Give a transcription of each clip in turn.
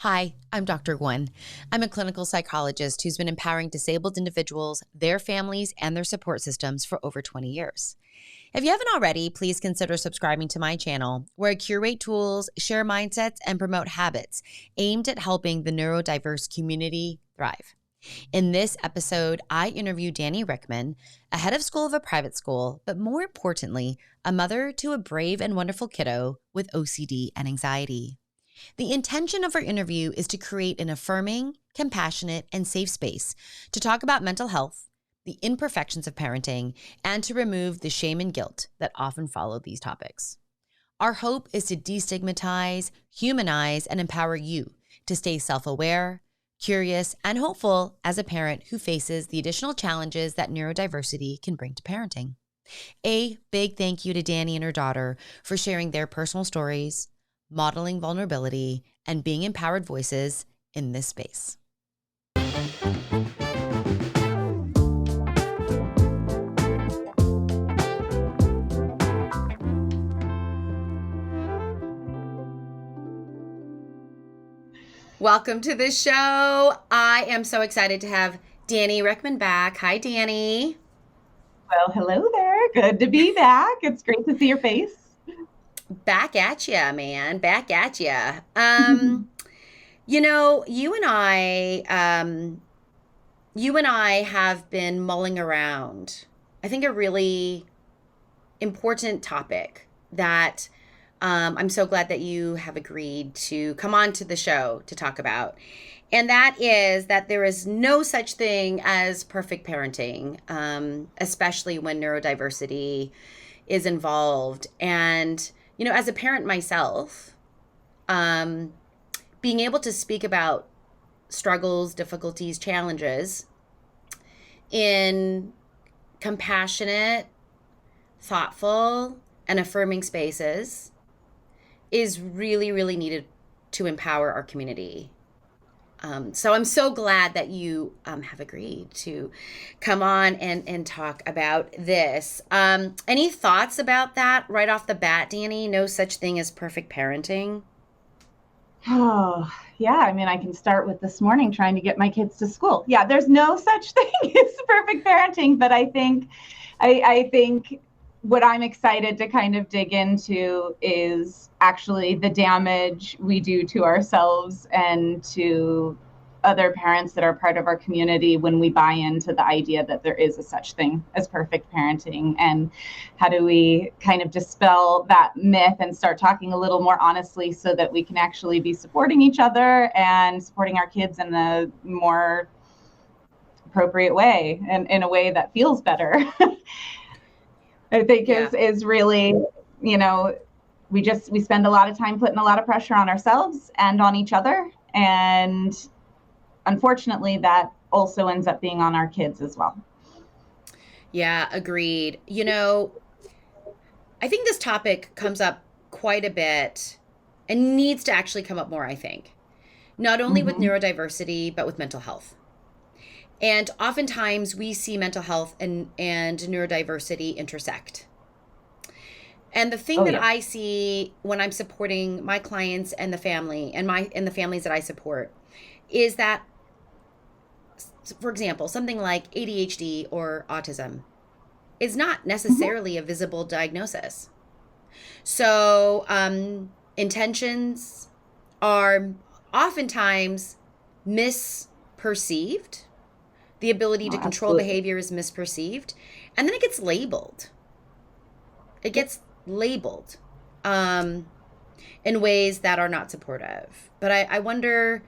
Hi, I'm Dr. Gwen. I'm a clinical psychologist who's been empowering disabled individuals, their families, and their support systems for over 20 years. If you haven't already, please consider subscribing to my channel, where I curate tools, share mindsets, and promote habits aimed at helping the neurodiverse community thrive. In this episode, I interview Dani Ryckman, a head of school of a private school, but more importantly, a mother to a brave and wonderful kiddo with OCD and anxiety. The intention of our interview is to create an affirming, compassionate, and safe space to talk about mental health, the imperfections of parenting, and to remove the shame and guilt that often follow these topics. Our hope is to destigmatize, humanize, and empower you to stay self-aware, curious, and hopeful as a parent who faces the additional challenges that neurodiversity can bring to parenting. A big thank you to Dani and her daughter for sharing their personal stories, modeling vulnerability, and being empowered voices in this space. Welcome to the show. I am so excited to have Dani Ryckman back. Hi, Dani. Well, hello there. Good to be back. It's great to see your face. Back at ya, man. Back at ya. You and I have been mulling around, I think, a really important topic that I'm so glad that you have agreed to come on to the show to talk about. And that is that there is no such thing as perfect parenting, especially when neurodiversity is involved. And as a parent myself, being able to speak about struggles, difficulties, challenges in compassionate, thoughtful, and affirming spaces is really, really needed to empower our community. So I'm so glad that you have agreed to come on and talk about this. Any thoughts about that right off the bat, Dani? No such thing as perfect parenting? Oh, yeah. I mean, I can start with this morning trying to get my kids to school. Yeah, there's no such thing as perfect parenting, but I think what I'm excited to kind of dig into is actually the damage we do to ourselves and to other parents that are part of our community when we buy into the idea that there is a such thing as perfect parenting, and how do we kind of dispel that myth and start talking a little more honestly so that we can actually be supporting each other and supporting our kids in a more appropriate way and in a way that feels better. I think is really, we spend a lot of time putting a lot of pressure on ourselves and on each other. And unfortunately, that also ends up being on our kids as well. Yeah, agreed. I think this topic comes up quite a bit and needs to actually come up more, I think. Not only with neurodiversity, but with mental health. And oftentimes we see mental health and neurodiversity intersect. And the thing that I see when I'm supporting my clients and the family and the families that I support is that, for example, something like ADHD or autism is not necessarily a visible diagnosis. So intentions are oftentimes misperceived. The ability to control behavior is misperceived. And then it gets labeled. It gets labeled in ways that are not supportive. But I wonder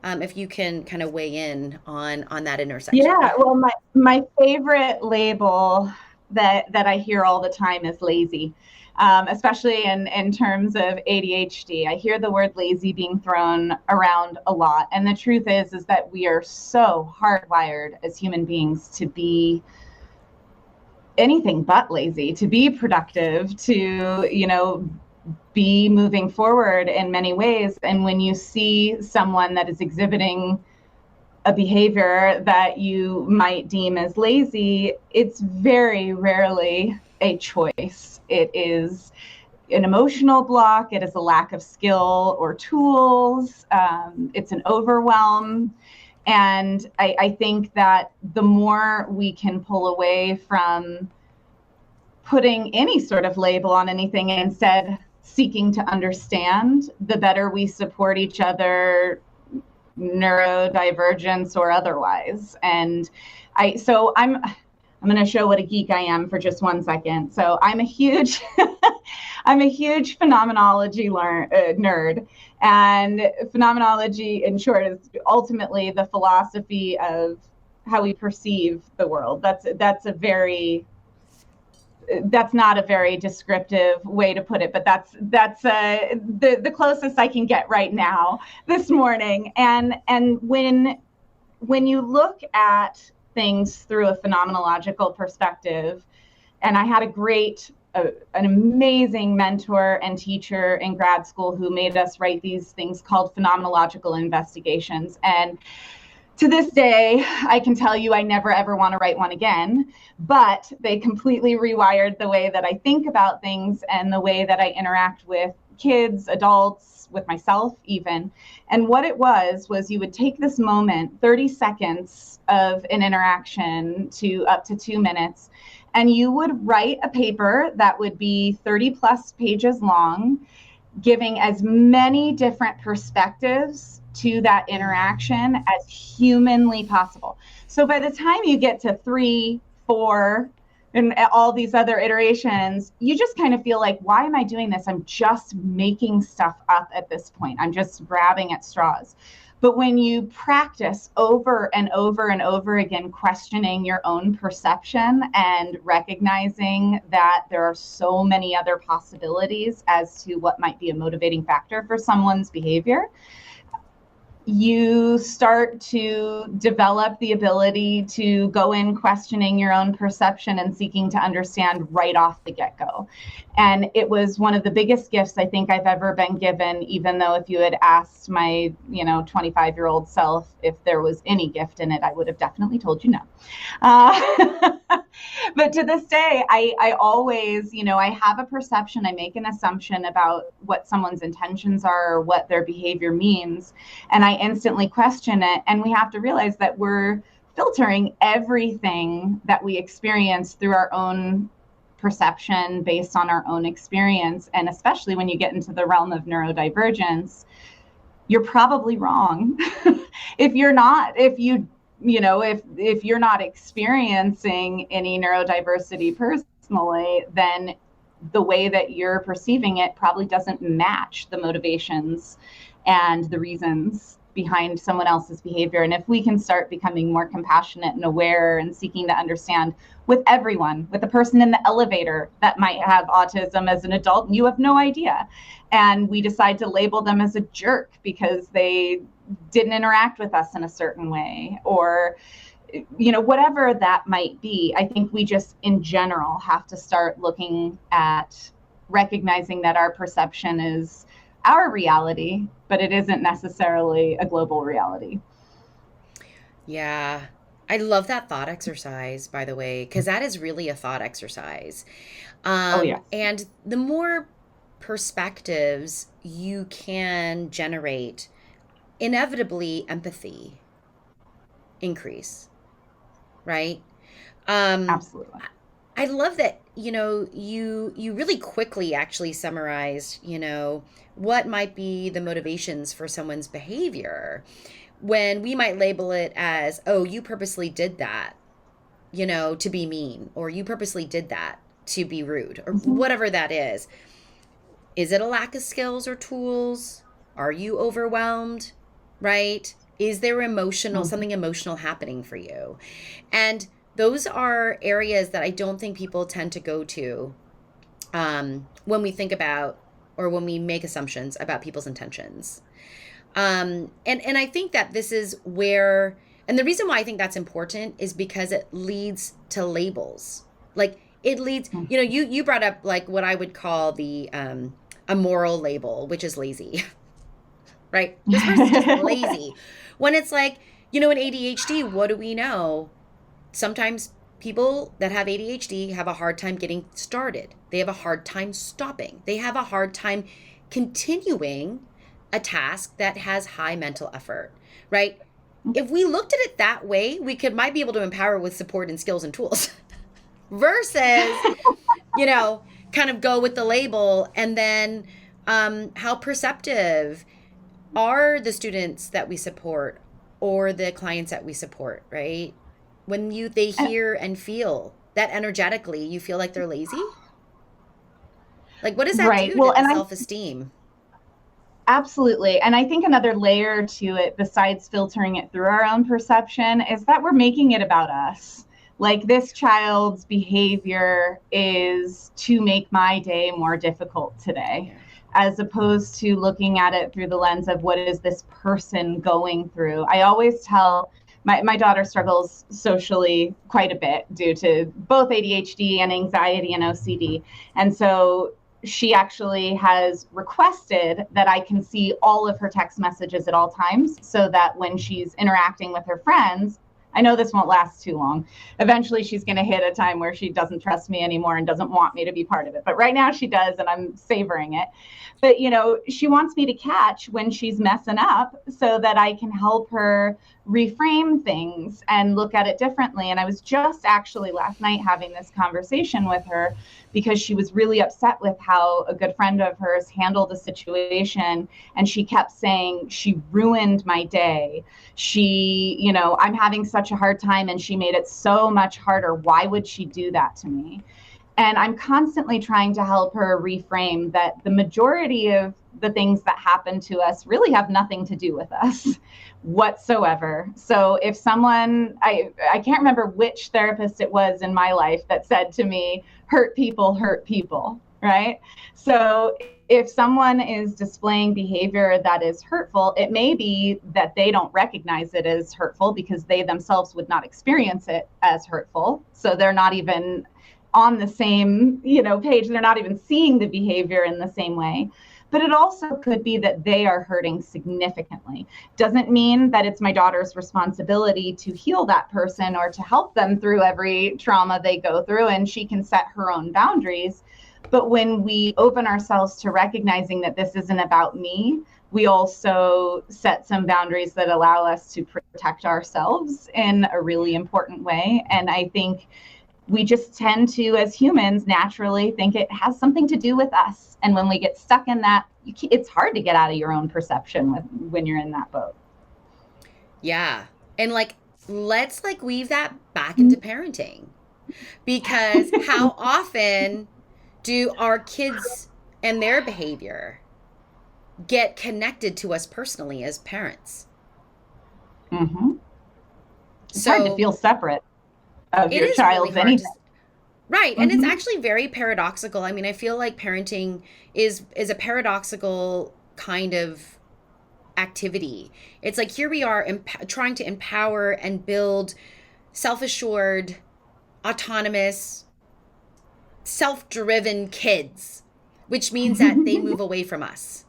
if you can kind of weigh in on that intersection. Yeah, well, my favorite label that I hear all the time is lazy. Especially in terms of ADHD. I hear the word lazy being thrown around a lot. And the truth is that we are so hardwired as human beings to be anything but lazy, to be productive, to, be moving forward in many ways. And when you see someone that is exhibiting a behavior that you might deem as lazy, it's very rarely a choice. It is an emotional block. It is a lack of skill or tools. It's an overwhelm. And I think that the more we can pull away from putting any sort of label on anything and instead seeking to understand, the better we support each other, neurodivergence or otherwise. And I'm going to show what a geek I am for just 1 second. So I'm a huge I'm a huge phenomenology nerd, and phenomenology, in short, is ultimately the philosophy of how we perceive the world. That's not a very descriptive way to put it, but that's the closest I can get right now this morning. And when you look at things through a phenomenological perspective, and I had an amazing mentor and teacher in grad school who made us write these things called phenomenological investigations. And to this day, I can tell you I never ever want to write one again, but they completely rewired the way that I think about things and the way that I interact with kids, adults, with myself even. And what it was you would take this moment, 30 seconds of an interaction to up to 2 minutes, and you would write a paper that would be 30 plus pages long, giving as many different perspectives to that interaction as humanly possible. So by the time you get to 3, 4, and all these other iterations, you just kind of feel like, why am I doing this? I'm just making stuff up at this point. I'm just grabbing at straws. But when you practice over and over and over again, questioning your own perception and recognizing that there are so many other possibilities as to what might be a motivating factor for someone's behavior, you start to develop the ability to go in questioning your own perception and seeking to understand right off the get-go. And it was one of the biggest gifts I think I've ever been given, even though if you had asked my 25-year-old self if there was any gift in it, I would have definitely told you no. But to this day, I always, I have a perception, I make an assumption about what someone's intentions are or what their behavior means, and I instantly question it. And we have to realize that we're filtering everything that we experience through our own perception based on our own experience. And especially when you get into the realm of neurodivergence, you're probably wrong. if you're not experiencing any neurodiversity personally, then the way that you're perceiving it probably doesn't match the motivations and the reasons behind someone else's behavior. And if we can start becoming more compassionate and aware and seeking to understand with everyone, with the person in the elevator that might have autism as an adult and you have no idea, and we decide to label them as a jerk because they didn't interact with us in a certain way, or whatever that might be, I think we just in general have to start looking at recognizing that our perception is our reality, but it isn't necessarily a global reality. Yeah. I love that thought exercise, by the way, because that is really a thought exercise. Yes. And the more perspectives you can generate, inevitably empathy increase, right? Absolutely. I love that, you really quickly actually summarized, what might be the motivations for someone's behavior, when we might label it as, oh, you purposely did that, to be mean, or you purposely did that to be rude, or whatever that is. Is it a lack of skills or tools? Are you overwhelmed? Right? Is there something emotional happening for you? And those are areas that I don't think people tend to go to when we think about, or when we make assumptions about people's intentions. And I think that this is where, and the reason why I think that's important is because it leads to labels. Like it leads, you brought up like what I would call the a moral label, which is lazy, right? This person's just lazy. When it's like, in ADHD, what do we know? Sometimes people that have ADHD have a hard time getting started. They have a hard time stopping. They have a hard time continuing a task that has high mental effort, right? If we looked at it that way, we might be able to empower with support and skills and tools versus, kind of go with the label. And then how perceptive are the students that we support or the clients that we support, right? When they hear and feel that energetically, you feel like they're lazy. Like, what does that Right. do Well, to the and self-esteem? absolutely. And I think another layer to it, besides filtering it through our own perception, is that we're making it about us. Like, this child's behavior is to make my day more difficult today, Yeah. as opposed to looking at it through the lens of what is this person going through. I always tell my daughter struggles socially quite a bit due to both ADHD and anxiety and OCD. And so she actually has requested that I can see all of her text messages at all times, so that when she's interacting with her friends, I know this won't last too long. Eventually, she's going to hit a time where she doesn't trust me anymore and doesn't want me to be part of it. But right now she does, and I'm savoring it. But, she wants me to catch when she's messing up so that I can help her reframe things and look at it differently. And I was just actually last night having this conversation with her because she was really upset with how a good friend of hers handled the situation. And she kept saying, she ruined my day. I'm having such a hard time and she made it so much harder. Why would she do that to me? And I'm constantly trying to help her reframe that the majority of the things that happen to us really have nothing to do with us whatsoever. So if someone, I can't remember which therapist it was in my life that said to me, hurt people, right? So if someone is displaying behavior that is hurtful, it may be that they don't recognize it as hurtful because they themselves would not experience it as hurtful. So they're not even on the same, page. They're not even seeing the behavior in the same way. But it also could be that they are hurting significantly. Doesn't mean that it's my daughter's responsibility to heal that person or to help them through every trauma they go through, and she can set her own boundaries. But when we open ourselves to recognizing that this isn't about me, we also set some boundaries that allow us to protect ourselves in a really important way. And I think we just tend to, as humans, naturally think it has something to do with us. And when we get stuck in that, it's hard to get out of your own perception when you're in that boat. Yeah. And let's weave that back into parenting, because how often do our kids and their behavior get connected to us personally as parents? Mm-hmm. It's hard to feel separate of it your is child's really hard anything. Right. And it's actually very paradoxical. I mean, I feel like parenting is a paradoxical kind of activity. It's like, here we are trying to empower and build self-assured, autonomous, self-driven kids, which means that they move away from us.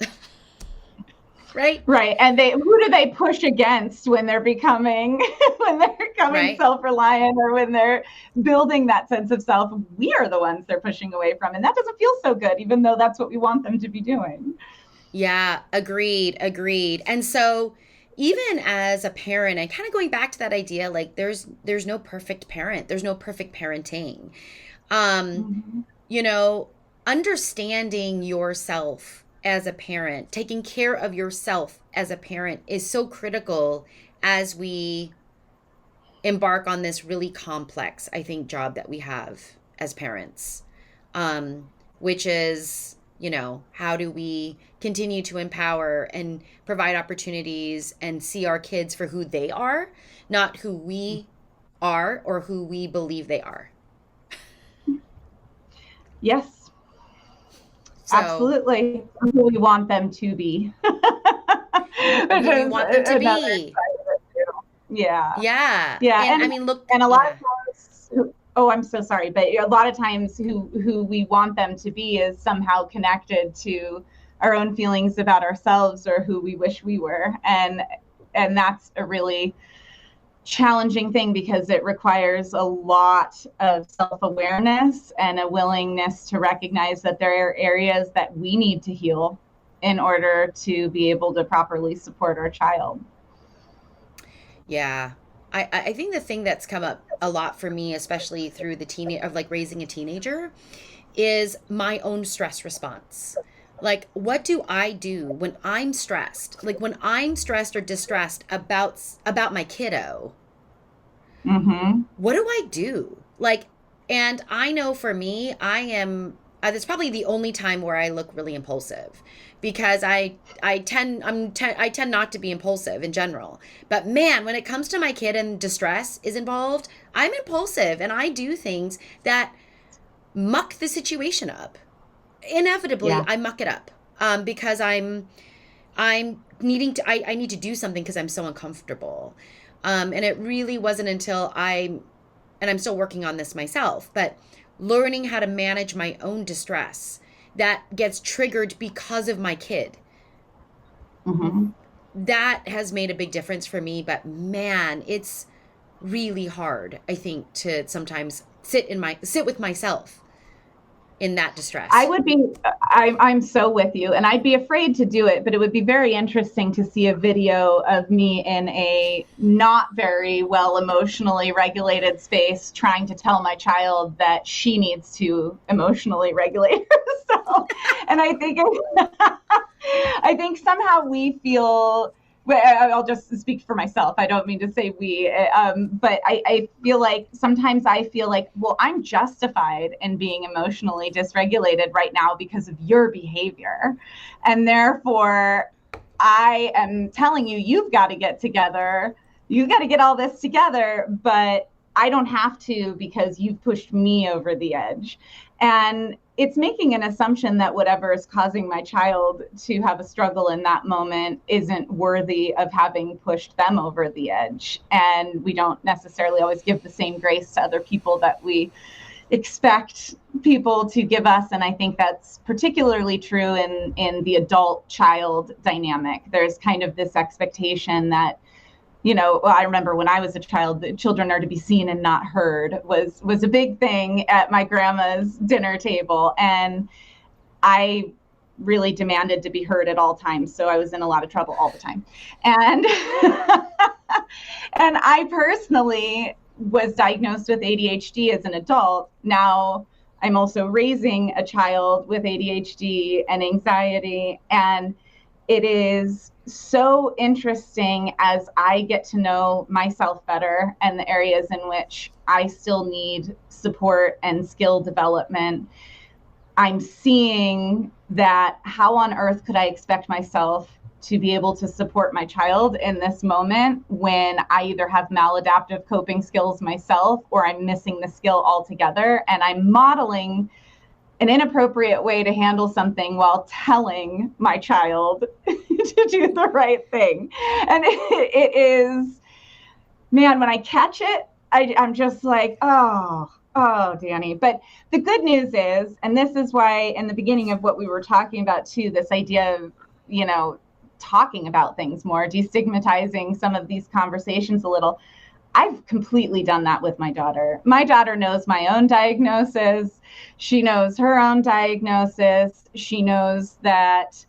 Right? Right. And who do they push against when they're becoming Right. self-reliant, or when they're building that sense of self? We are the ones they're pushing away from. And that doesn't feel so good, even though that's what we want them to be doing. Yeah, agreed. And so even as a parent, and kind of going back to that idea, like there's no perfect parent. There's no perfect parenting. Understanding yourself as a parent, taking care of yourself as a parent is so critical as we embark on this really complex, I think, job that we have as parents, which is, how do we continue to empower and provide opportunities and see our kids for who they are, not who we are or who we believe they are. Yes. So, absolutely. Who we want them to be. Who we want them to be. Yeah. Yeah. Yeah. And I mean, look. And a lot of times, I'm so sorry, but a lot of times who we want them to be is somehow connected to our own feelings about ourselves or who we wish we were. And that's a really challenging thing because it requires a lot of self-awareness and a willingness to recognize that there are areas that we need to heal in order to be able to properly support our child. Yeah. I think the thing that's come up a lot for me, especially through the of like raising a teenager, is my own stress response. Like, what do I do when I'm stressed? Like when I'm stressed or distressed about my kiddo, Mm-hmm. what do I do? Like, and I know for me, I am. That's probably the only time where I look really impulsive, because I tend not to be impulsive in general. But man, when it comes to my kid and distress is involved, I'm impulsive and I do things that muck the situation up. Inevitably, Yeah. I muck it up, because I'm needing to I need to do something because I'm so uncomfortable. And it really wasn't until and I'm still working on this myself, but learning how to manage my own distress that gets triggered because of my kid. Mm-hmm. That has made a big difference for me, but man, it's really hard, I think, to sometimes sit with myself in that I distress. would be, I'm so with you, and I'd be afraid to do it, but it would be very interesting to see a video of me in a not very well emotionally regulated space trying to tell my child that she needs to emotionally regulate herself. And I think, I think somehow we feel, I'll just speak for myself. I don't mean to say we, but I feel like sometimes I feel like, well, I'm justified in being emotionally dysregulated right now because of your behavior. And therefore, I am telling you, you've got to get together. You've got to get all this together, but I don't have to because you've pushed me over the edge. And it's making an assumption that whatever is causing my child to have a struggle in that moment isn't worthy of having pushed them over the edge. And we don't necessarily always give the same grace to other people that we expect people to give us. And I think that's particularly true in the adult child dynamic. There's kind of this expectation that, you know, I remember when I was a child, that children are to be seen and not heard was a big thing at my grandma's dinner table. And I really demanded to be heard at all times. So I was in a lot of trouble all the time. And and I personally was diagnosed with ADHD as an adult. Now I'm also raising a child with ADHD and anxiety, and it is so interesting as I get to know myself better and the areas in which I still need support and skill development. I'm seeing that how on earth could I expect myself to be able to support my child in this moment when I either have maladaptive coping skills myself or I'm missing the skill altogether, and I'm modeling an inappropriate way to handle something while telling my child to do the right thing. And it is, man, when I catch it, I'm just like, oh, Dani. But the good news is, and this is why in the beginning of what we were talking about too, this idea of, you know, talking about things more, destigmatizing some of these conversations a little. I've completely done that with my daughter. My daughter knows my own diagnosis. She knows her own diagnosis. She knows that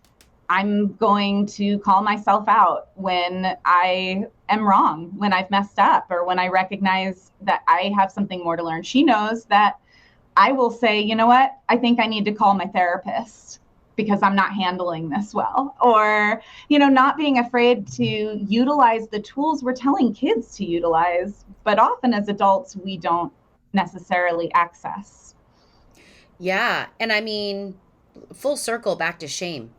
I'm going to call myself out when I am wrong, when I've messed up, or when I recognize that I have something more to learn. She knows that I will say, you know what, I think I need to call my therapist because I'm not handling this well. Or, you know, not being afraid to utilize the tools we're telling kids to utilize, but often as adults, we don't necessarily access. Yeah. And I mean, full circle back to shame.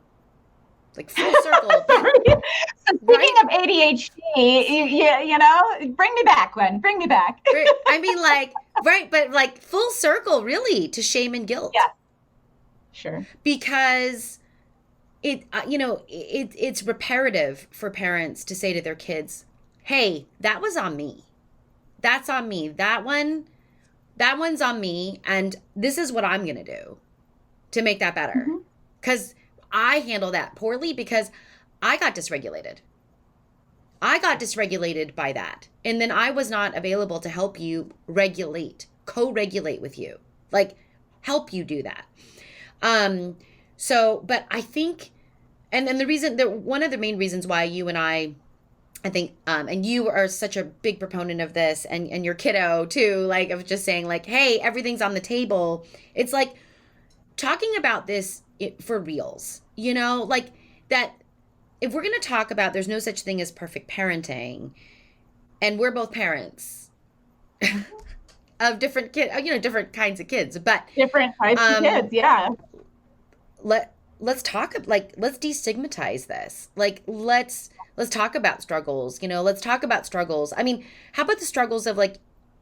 Like full circle. So speaking Right? of ADHD, you know, bring me back, Gwen. Bring me back. Right. I mean, like, right. But like full circle, really, to shame and guilt. Yeah, sure. Because it's reparative for parents to say to their kids, hey, that was on me. That's on me. That one's on me. And this is what I'm going to do to make that better. Mm-hmm. Because I handle that poorly because I got dysregulated. I got dysregulated by that. And then I was not available to help you regulate, co-regulate with you. Like help you do that. Um but I think and the reason that one of the main reasons why you and I think and you are such a big proponent of this and your kiddo too, like of just saying like, hey, everything's on the table. It's like talking about this for reals, like that if we're going to talk about there's no such thing as perfect parenting, and we're both parents of different different kinds of kids, but Different types of kids, yeah. Let's talk, like let's destigmatize this. Like let's talk about struggles, let's talk about struggles. I mean, how about the struggles of like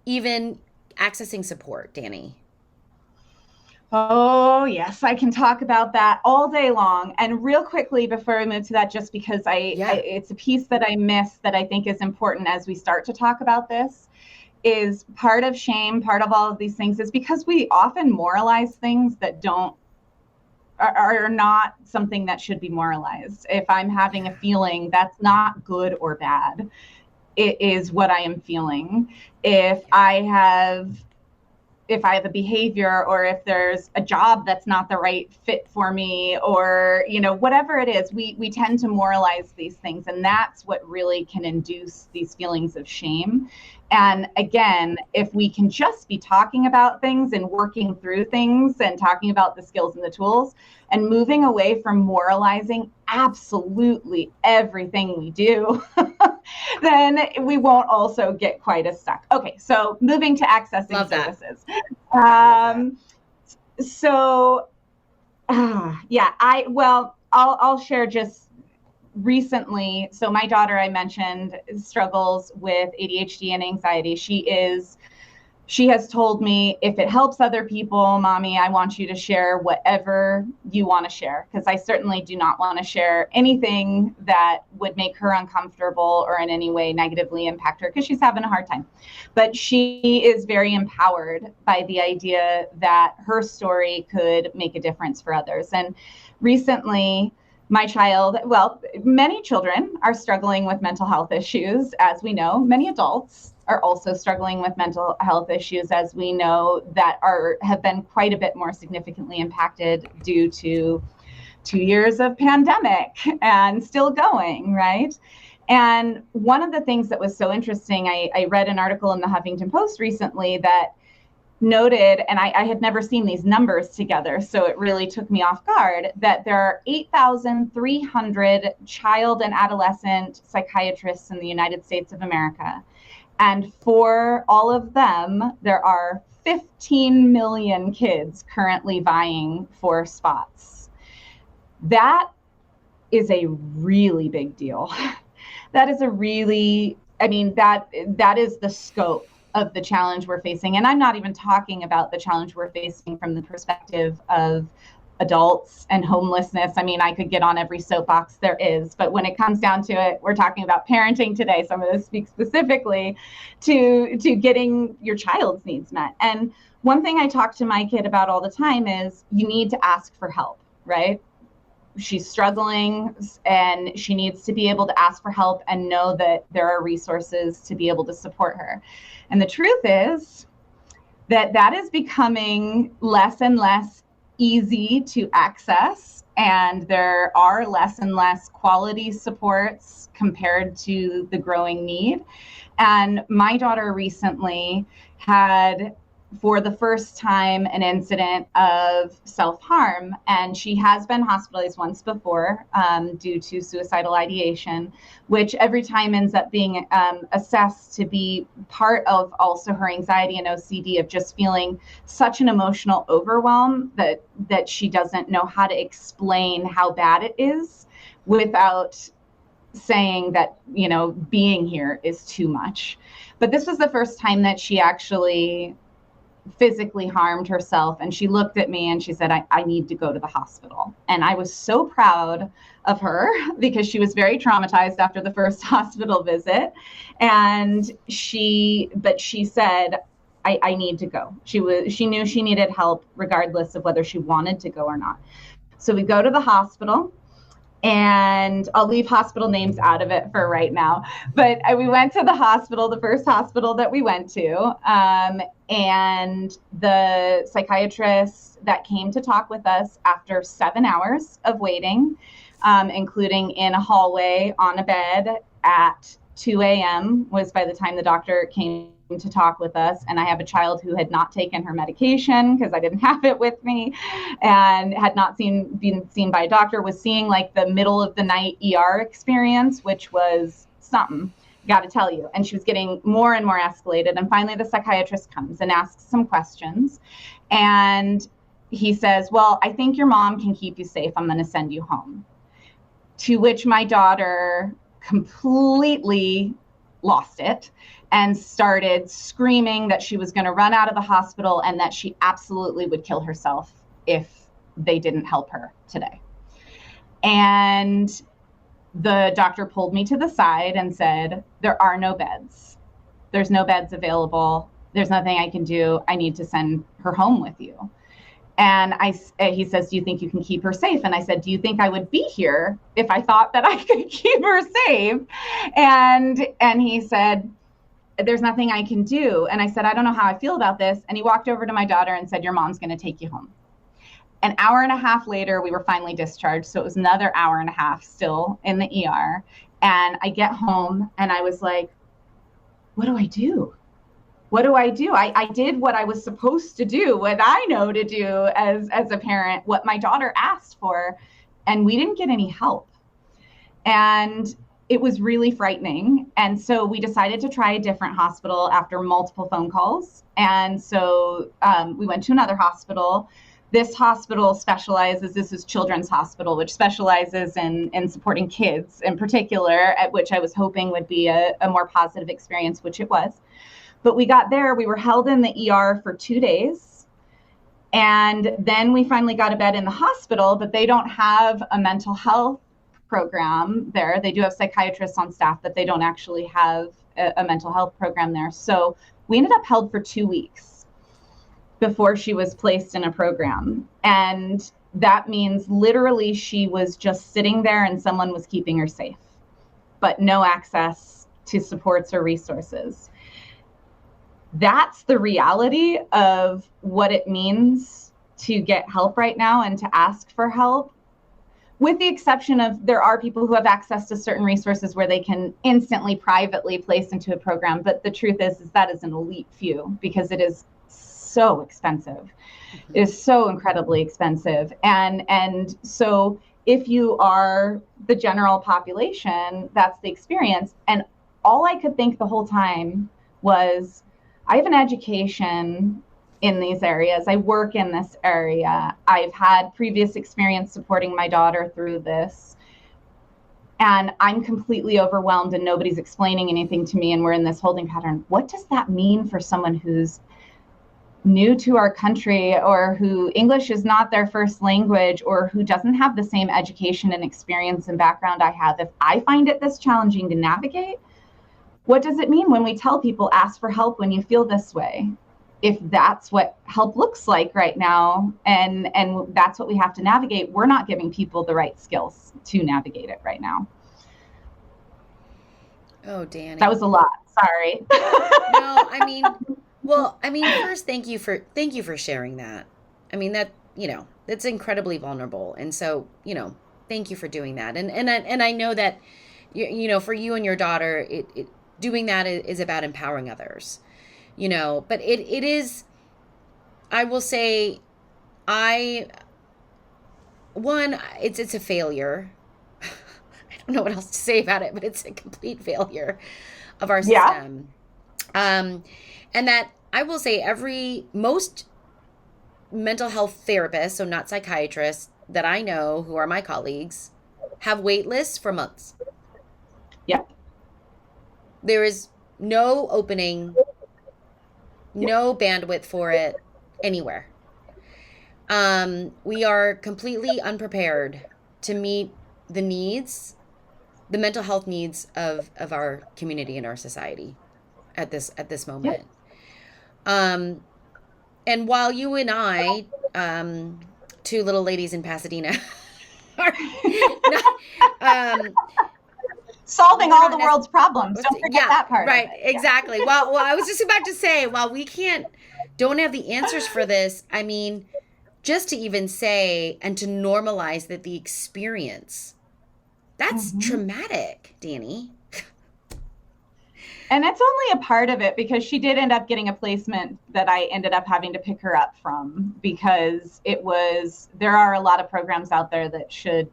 even accessing support, Dani? Oh, yes, I can talk about that all day long. And real quickly before we move to that, just because Yeah. it's a piece that I missed that I think is important as we start to talk about this, is part of shame, part of all of these things is because we often moralize things that are not something that should be moralized. If I'm having a feeling, that's not good or bad. It is what I am feeling. If I have a behavior, or if there's a job that's not the right fit for me, or whatever it is, we tend to moralize these things, and that's what really can induce these feelings of shame. And again, if we can just be talking about things and working through things and talking about the skills and the tools and moving away from moralizing absolutely everything we do, then we won't also get quite as stuck. Okay, so moving to accessing services. So, yeah, I'll share just recently. So my daughter, I mentioned, struggles with ADHD and anxiety. She has told me, if it helps other people, Mommy, I want you to share whatever you want to share, because I certainly do not want to share anything that would make her uncomfortable or in any way negatively impact her, because she's having a hard time. But she is very empowered by the idea that her story could make a difference for others. And recently, my child, well, many children are struggling with mental health issues, as we know. Many adults are also struggling with mental health issues, as we know, that have been quite a bit more significantly impacted due to 2 years of pandemic and still going, right? And one of the things that was so interesting, I read an article in the Huffington Post recently that noted, and I had never seen these numbers together, so it really took me off guard, that there are 8,300 child and adolescent psychiatrists in the United States of America. And for all of them, there are 15 million kids currently vying for spots. That is a really big deal. That is that is the scope of the challenge we're facing. And I'm not even talking about the challenge we're facing from the perspective of adults and homelessness. I mean, I could get on every soapbox there is, but when it comes down to it, we're talking about parenting today. So I'm going to speak specifically to getting your child's needs met. And one thing I talk to my kid about all the time is you need to ask for help, right? She's struggling and she needs to be able to ask for help and know that there are resources to be able to support her. And the truth is that is becoming less and less easy to access, and there are less and less quality supports compared to the growing need. And my daughter recently had, for the first time, an incident of self-harm, and she has been hospitalized once before due to suicidal ideation, which every time ends up being assessed to be part of also her anxiety and OCD of just feeling such an emotional overwhelm that she doesn't know how to explain how bad it is without saying that, being here is too much. But this was the first time that she actually physically harmed herself, and she looked at me and she said, I need to go to the hospital. And I was so proud of her because she was very traumatized after the first hospital visit, and she said, I need to go. She knew she needed help regardless of whether she wanted to go or not. So we go to the hospital, And I'll leave hospital names out of it for right now. But we went to the hospital, the first hospital that we went to, and the psychiatrist that came to talk with us after 7 hours of waiting, including in a hallway on a bed at 2 a.m., was by the time the doctor came to talk with us. And I have a child who had not taken her medication because I didn't have it with me, and had not been seen by a doctor, was seeing like the middle of the night ER experience, which was something, got to tell you. And she was getting more and more escalated. And finally the psychiatrist comes and asks some questions. And he says, well, I think your mom can keep you safe. I'm going to send you home. To which my daughter completely lost it and started screaming that she was going to run out of the hospital and that she absolutely would kill herself if they didn't help her today. And the doctor pulled me to the side and said, there are no beds. There's no beds available. There's nothing I can do. I need to send her home with you. And he says, do you think you can keep her safe? And I said, do you think I would be here if I thought that I could keep her safe? And he said, there's nothing I can do. And I said, I don't know how I feel about this. And he walked over to my daughter and said, your mom's going to take you home. An hour and a half later, we were finally discharged. So it was another hour and a half still in the ER. And I get home and I was like, what do I do? What do I do? I did what I was supposed to do, what I know to do as a parent, what my daughter asked for, and we didn't get any help. And it was really frightening. And so we decided to try a different hospital after multiple phone calls. And so we went to another hospital. This hospital specializes, this is Children's Hospital, which specializes in supporting kids in particular, at which I was hoping would be a more positive experience, which it was. But we got there, we were held in the ER for 2 days. And then we finally got a bed in the hospital, but they don't have a mental health program there. They do have psychiatrists on staff, but they don't actually have a mental health program there. So we ended up held for 2 weeks before she was placed in a program. And that means literally she was just sitting there and someone was keeping her safe, but no access to supports or resources. That's the reality of what it means to get help right now and to ask for help, with the exception of there are people who have access to certain resources where they can instantly privately place into a program. But the truth is that is an elite few because it is so expensive. It is so incredibly expensive. And so if you are the general population, that's the experience. And all I could think the whole time was, I have an education in these areas. I work in this area. I've had previous experience supporting my daughter through this. And I'm completely overwhelmed and nobody's explaining anything to me. And we're in this holding pattern. What does that mean for someone who's new to our country, or who English is not their first language, or who doesn't have the same education and experience and background I have? If I find it this challenging to navigate, what does it mean when we tell people ask for help when you feel this way? If that's what help looks like right now, and that's what we have to navigate, we're not giving people the right skills to navigate it right now. Oh, Dani. That was a lot. Sorry. No, first, thank you for sharing that. I mean, that, that's incredibly vulnerable. And so, thank you for doing that. And I know that, for you and your daughter, it doing that is about empowering others, but it is, I will say, it's a failure. I don't know what else to say about it, but it's a complete failure of our system. Yeah. And that I will say most mental health therapists, so not psychiatrists, that I know who are my colleagues, have wait lists for months. Yep. There is no opening, no bandwidth for it anywhere. We are completely unprepared to meet the needs, the mental health needs of our community and our society at this moment. Yep. And while you and I, two little ladies in Pasadena, Not, um, Solving we're all not the world's problems. Don't forget yeah, that part of right, it. exactly. Well, I was just about to say, while we don't have the answers for this, I mean, just to even say and to normalize that the experience, that's Mm-hmm. traumatic, Dani. And it's only a part of it, because she did end up getting a placement that I ended up having to pick her up from, because there are a lot of programs out there that should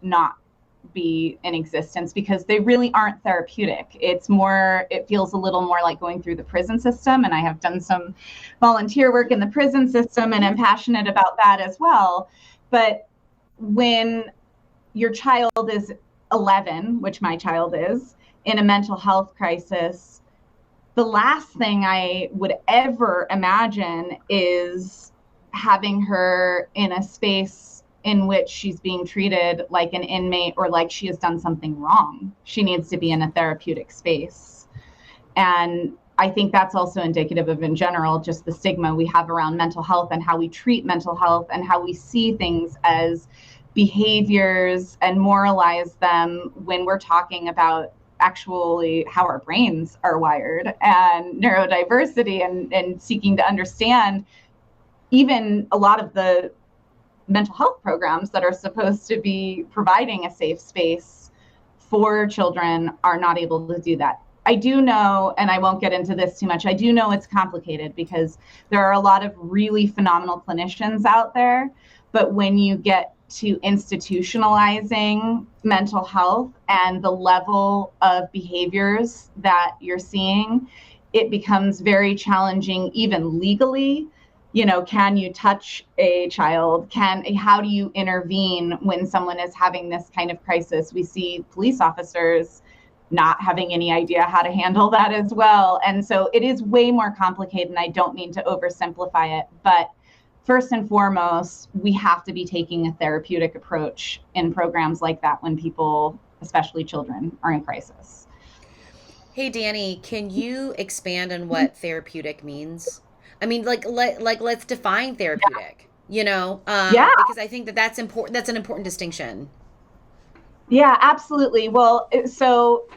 not be in existence, because they really aren't therapeutic. It feels a little more like going through the prison system. And I have done some volunteer work in the prison system, and I'm passionate about that as well. But when your child is 11, which my child is, in a mental health crisis, the last thing I would ever imagine is having her in a space in which she's being treated like an inmate or like she has done something wrong. She needs to be in a therapeutic space. And I think that's also indicative of, in general, just the stigma we have around mental health and how we treat mental health and how we see things as behaviors and moralize them when we're talking about actually how our brains are wired and neurodiversity, and seeking to understand even a lot of the mental health programs that are supposed to be providing a safe space for children are not able to do that. I do know, and I won't get into this too much, I do know it's complicated because there are a lot of really phenomenal clinicians out there. But when you get to institutionalizing mental health and the level of behaviors that you're seeing, it becomes very challenging, even legally. Can you touch a child? How do you intervene when someone is having this kind of crisis? We see police officers not having any idea how to handle that as well. And so it is way more complicated, and I don't mean to oversimplify it, but first and foremost, we have to be taking a therapeutic approach in programs like that when people, especially children, are in crisis. Hey, Dani, can you expand on what therapeutic means? I mean, let's define therapeutic, Yeah, because I think that that's important. That's an important distinction. yeah, absolutely. Well, so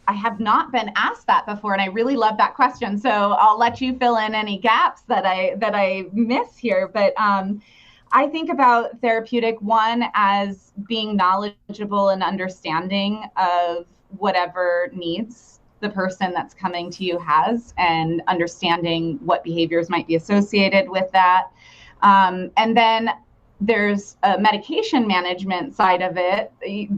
I have not been asked that before, and I really love that question. So I'll let you fill in any gaps that I miss here. But I think about therapeutic, one, as being knowledgeable and understanding of whatever needs the person that's coming to you has, and understanding what behaviors might be associated with that. And then there's a medication management side of it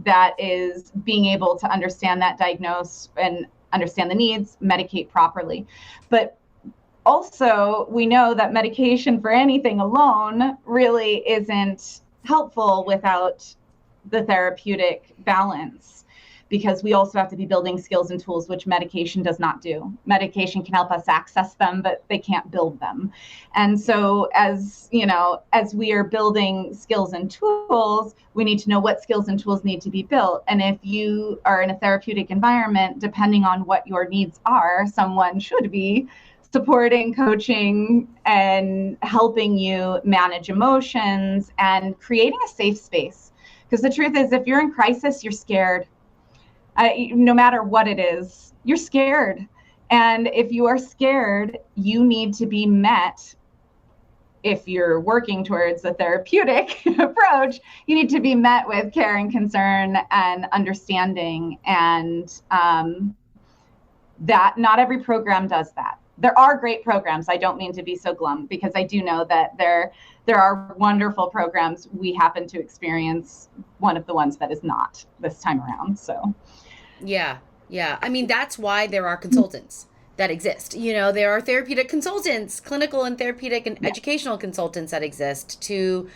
that is being able to understand that, diagnose and understand the needs, medicate properly. But also, we know that medication for anything alone really isn't helpful without the therapeutic balance, because we also have to be building skills and tools, which medication does not do. Medication can help us access them, but they can't build them. And so as we are building skills and tools, we need to know what skills and tools need to be built. And if you are in a therapeutic environment, depending on what your needs are, someone should be supporting, coaching, and helping you manage emotions and creating a safe space. Because the truth is, if you're in crisis, you're scared. No matter what it is, you're scared. And if you are scared, you need to be met. If you're working towards a therapeutic approach, you need to be met with care and concern and understanding. And that not every program does that. There are great programs. I don't mean to be so glum, because I do know that there are wonderful programs. We happen to experience one of the ones that is not this time around. So Yeah, yeah. I mean, that's why there are consultants that exist. There are therapeutic consultants, clinical and therapeutic and educational consultants that exist to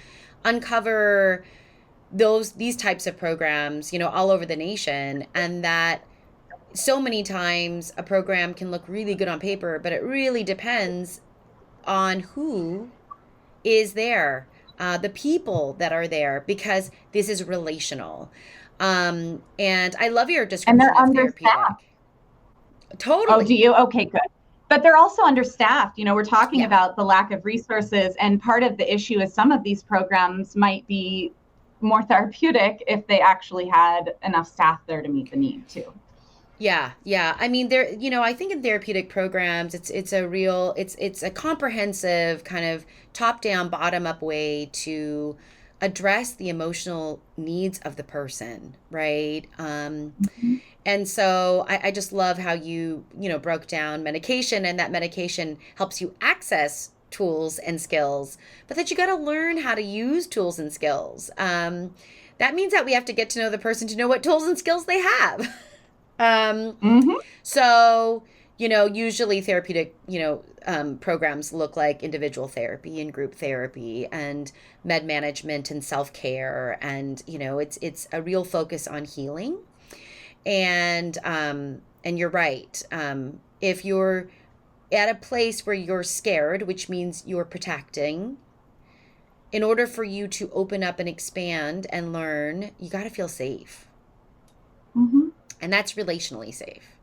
uncover these types of programs, all over the nation. And that so many times a program can look really good on paper, but it really depends on who is there, the people that are there, because this is relational. And I love your and description they're of understaffed. therapeutic. Oh, do Totally. you? Okay, good. But they're also understaffed. We're talking Yeah. about the lack of resources, and part of the issue is some of these programs might be more therapeutic if they actually had enough staff there to meet the need too. Yeah, yeah. I mean, there, I think in therapeutic programs, it's a comprehensive kind of top down, bottom up way to address the emotional needs of the person, right? And so I just love how you broke down medication, and that medication helps you access tools and skills, but that you got to learn how to use tools and skills. That means that we have to get to know the person to know what tools and skills they have. Mm-hmm. So, usually therapeutic, programs look like individual therapy and group therapy and med management and self-care. And, it's a real focus on healing. And you're right. If you're at a place where you're scared, which means you're protecting, in order for you to open up and expand and learn, you got to feel safe. Mm-hmm. And that's relationally safe.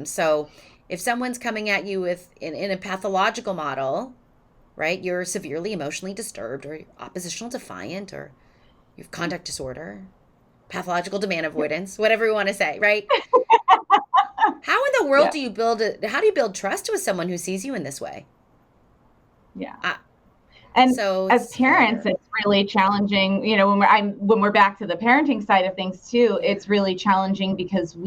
So if someone's coming at you with in a pathological model, right, you're severely emotionally disturbed, or oppositional defiant, or you have conduct disorder, pathological demand avoidance, whatever we want to say, right? How in the world do you how do you build trust with someone who sees you in this way? Yeah. And so as parents, it's really challenging, when we're back to the parenting side of things too, it's really challenging because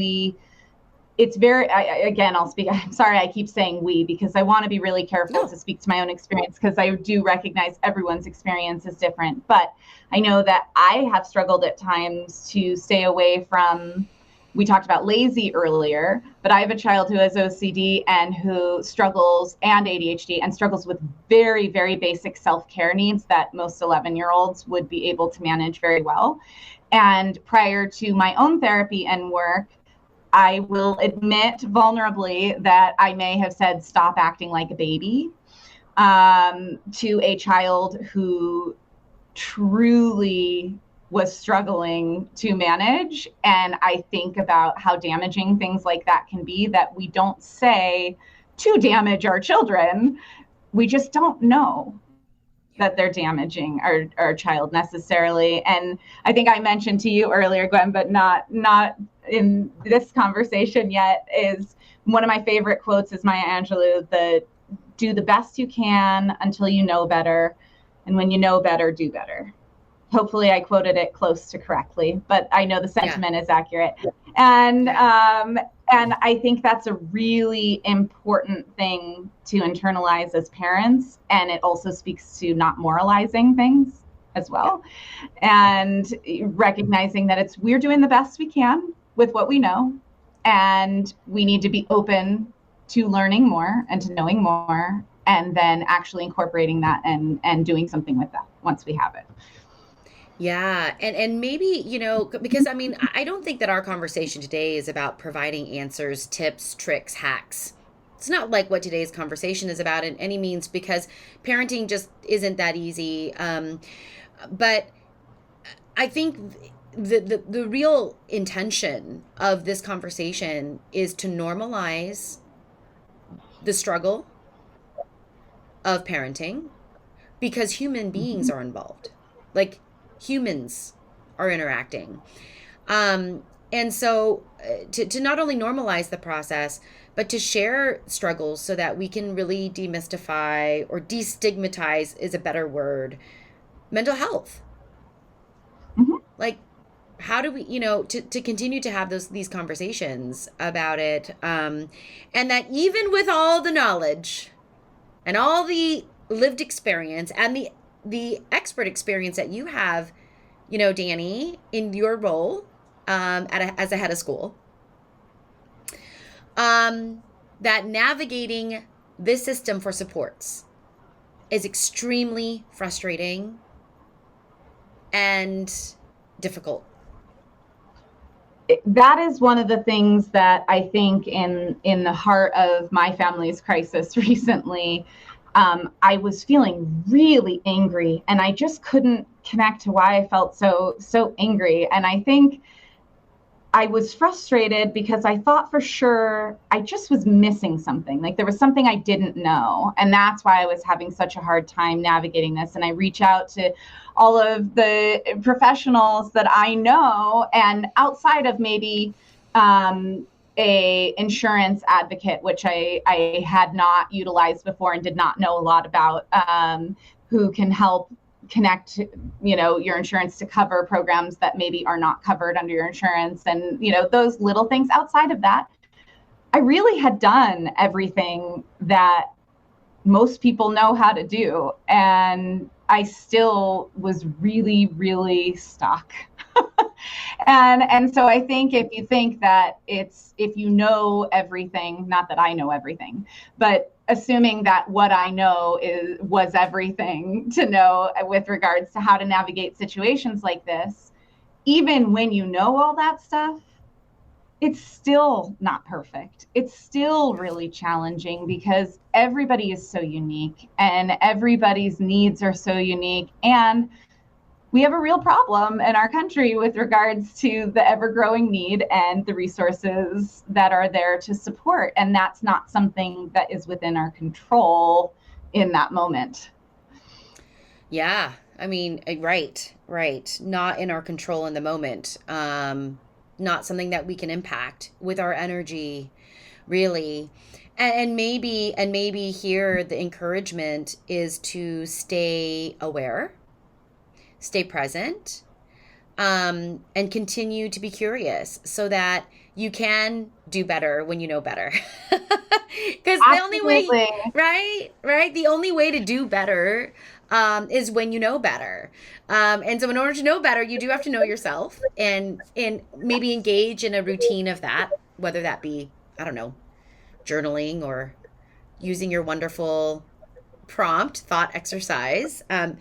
it's very, again, I'm sorry, I keep saying we, because I want to be really careful to speak to my own experience, because I do recognize everyone's experience is different. But I know that I have struggled at times to stay away from, we talked about lazy earlier, but I have a child who has OCD and who struggles, and ADHD, and struggles with very, very basic self-care needs that most 11-year-olds would be able to manage very well. And prior to my own therapy and work, I will admit vulnerably that I may have said, stop acting like a baby, to a child who truly was struggling to manage. And I think about how damaging things like that can be, that we don't say to damage our children. We just don't know that they're damaging our child necessarily. And I think I mentioned to you earlier, Gwen, but not in this conversation yet, is one of my favorite quotes is Maya Angelou, the do the best you can until you know better. And when you know better, do better. Hopefully I quoted it close to correctly, but I know the sentiment is accurate. And and I think that's a really important thing to internalize as parents. And it also speaks to not moralizing things as well. And recognizing that we're doing the best we can with what we know. And we need to be open to learning more and to knowing more, and then actually incorporating that and doing something with that once we have it. Yeah. And maybe, because I mean, I don't think that our conversation today is about providing answers, tips, tricks, hacks. It's not like what today's conversation is about in any means, because parenting just isn't that easy. But I think the real intention of this conversation is to normalize the struggle of parenting, because human beings are involved. Like, humans are interacting. And so to not only normalize the process, but to share struggles so that we can really demystify, or destigmatize is a better word, mental health. Like, how do we, to continue to have these conversations about it. And that even with all the knowledge and all the lived experience and the expert experience that you have, Dani, in your role as a head of school, that navigating this system for supports is extremely frustrating and difficult. That is one of the things that I think in the heart of my family's crisis recently, I was feeling really angry, and I just couldn't connect to why I felt so angry. And I think I was frustrated because I thought for sure I just was missing something. Like there was something I didn't know. And that's why I was having such a hard time navigating this. And I reach out to all of the professionals that I know, and outside of maybe a insurance advocate, which I had not utilized before and did not know a lot about, who can help connect your insurance to cover programs that maybe are not covered under your insurance, and those little things. Outside of that, I really had done everything that most people know how to do, and I still was really, really stuck. And so I think if you think that if you know everything, not that I know everything, but assuming that what I know was everything to know with regards to how to navigate situations like this, even when you know all that stuff, it's still not perfect. It's still really challenging because everybody is so unique and everybody's needs are so unique. And we have a real problem in our country with regards to the ever-growing need and the resources that are there to support. And that's not something that is within our control in that moment. Yeah. I mean, right. Not in our control in the moment. Not something that we can impact with our energy, really. And maybe here the encouragement is to stay aware, stay present, and continue to be curious so that you can do better when you know better. Because the only way, Absolutely. right, the only way to do better is when you know better. And so, in order to know better, you do have to know yourself and maybe engage in a routine of that, whether that be, I don't know, journaling or using your wonderful prompt thought exercise. Yeah.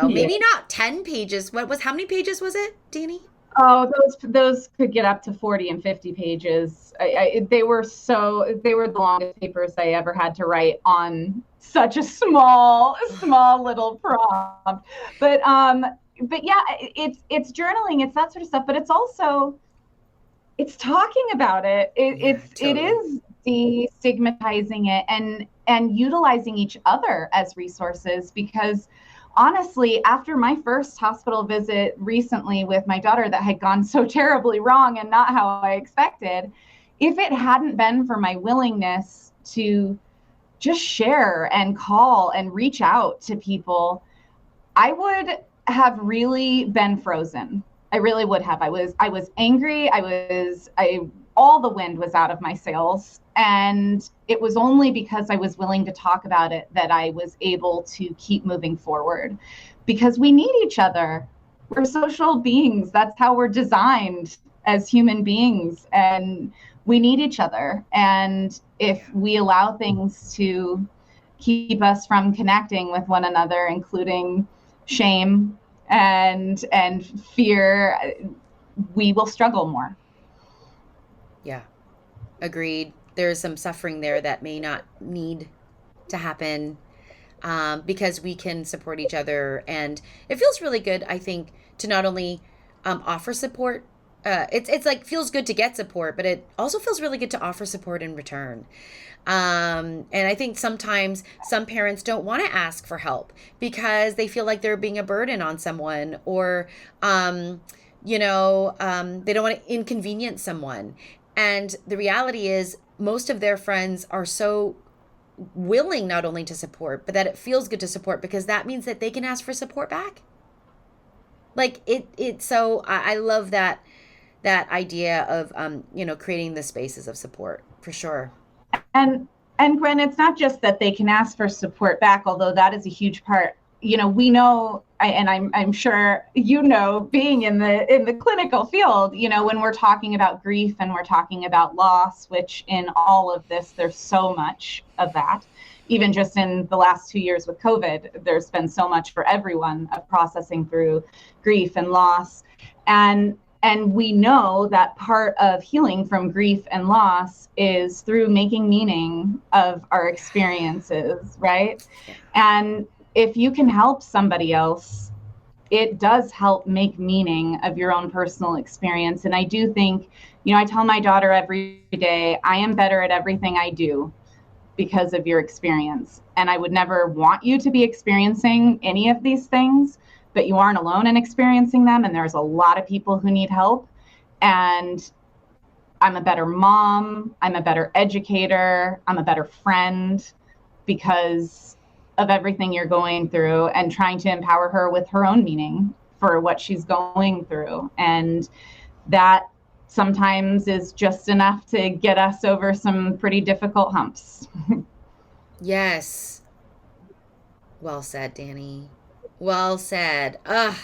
Maybe not 10 pages. How many pages was it, Dani? Oh, those could get up to 40 and 50 pages. They were the longest papers I ever had to write on such a small little prompt. But yeah, it's journaling, it's that sort of stuff, but it's talking about it. Yeah, It totally. is destigmatizing it and utilizing each other as resources, because honestly, after my first hospital visit recently with my daughter that had gone so terribly wrong and not how I expected, if it hadn't been for my willingness to just share and call and reach out to people, I would have really been frozen. I really would have. I was angry. I all the wind was out of my sails, and it was only because I was willing to talk about it that I was able to keep moving forward, because we need each other. We're social beings. That's how we're designed as human beings, and we need each other. And if we allow things to keep us from connecting with one another, including shame and fear, we will struggle more. Yeah, agreed. There's some suffering there that may not need to happen, because we can support each other. And it feels really good, I think, to not only offer support. It's like feels good to get support, but it also feels really good to offer support in return. And I think sometimes some parents don't want to ask for help because they feel like they're being a burden on someone, or they don't want to inconvenience someone. And the reality is, most of their friends are so willing not only to support, but that it feels good to support because that means that they can ask for support back. Like so I love that idea of creating the spaces of support for sure. And Gwen, it's not just that they can ask for support back, although that is a huge part. We know, and I'm sure being in the clinical field, when we're talking about grief and we're talking about loss, which in all of this there's so much of that. Even just in the last 2 years with COVID, there's been so much for everyone of processing through grief and loss. And we know that part of healing from grief and loss is through making meaning of our experiences, right? Yeah. And if you can help somebody else it does help make meaning of your own personal experience. And I do think, I tell my daughter every day, I am better at everything I do because of your experience. And I would never want you to be experiencing any of these things, but you aren't alone in experiencing them. And there's a lot of people who need help. And I'm a better mom, I'm a better educator, I'm a better friend because of everything you're going through, and trying to empower her with her own meaning for what she's going through. And that sometimes is just enough to get us over some pretty difficult humps. Yes. Well said, Dani. Well said. Ugh.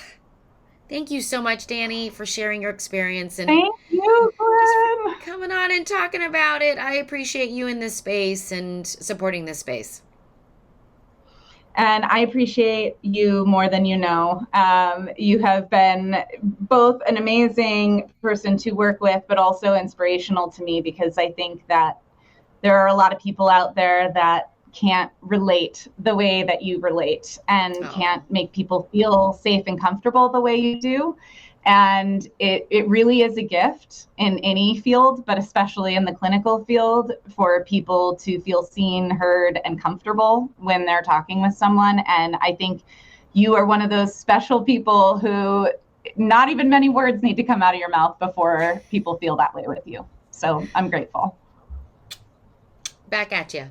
Thank you so much, Dani, for sharing your experience and Thank you, Gwen. coming on and talking about it. I appreciate you in this space and supporting this space. And I appreciate you more than you know. You have been both an amazing person to work with, but also inspirational to me, because I think that there are a lot of people out there that can't relate the way that you relate, and can't make people feel safe and comfortable the way you do. And it really is a gift in any field, but especially in the clinical field, for people to feel seen, heard, and comfortable when they're talking with someone. And I think you are one of those special people who not even many words need to come out of your mouth before people feel that way with you. So I'm grateful. Back at you.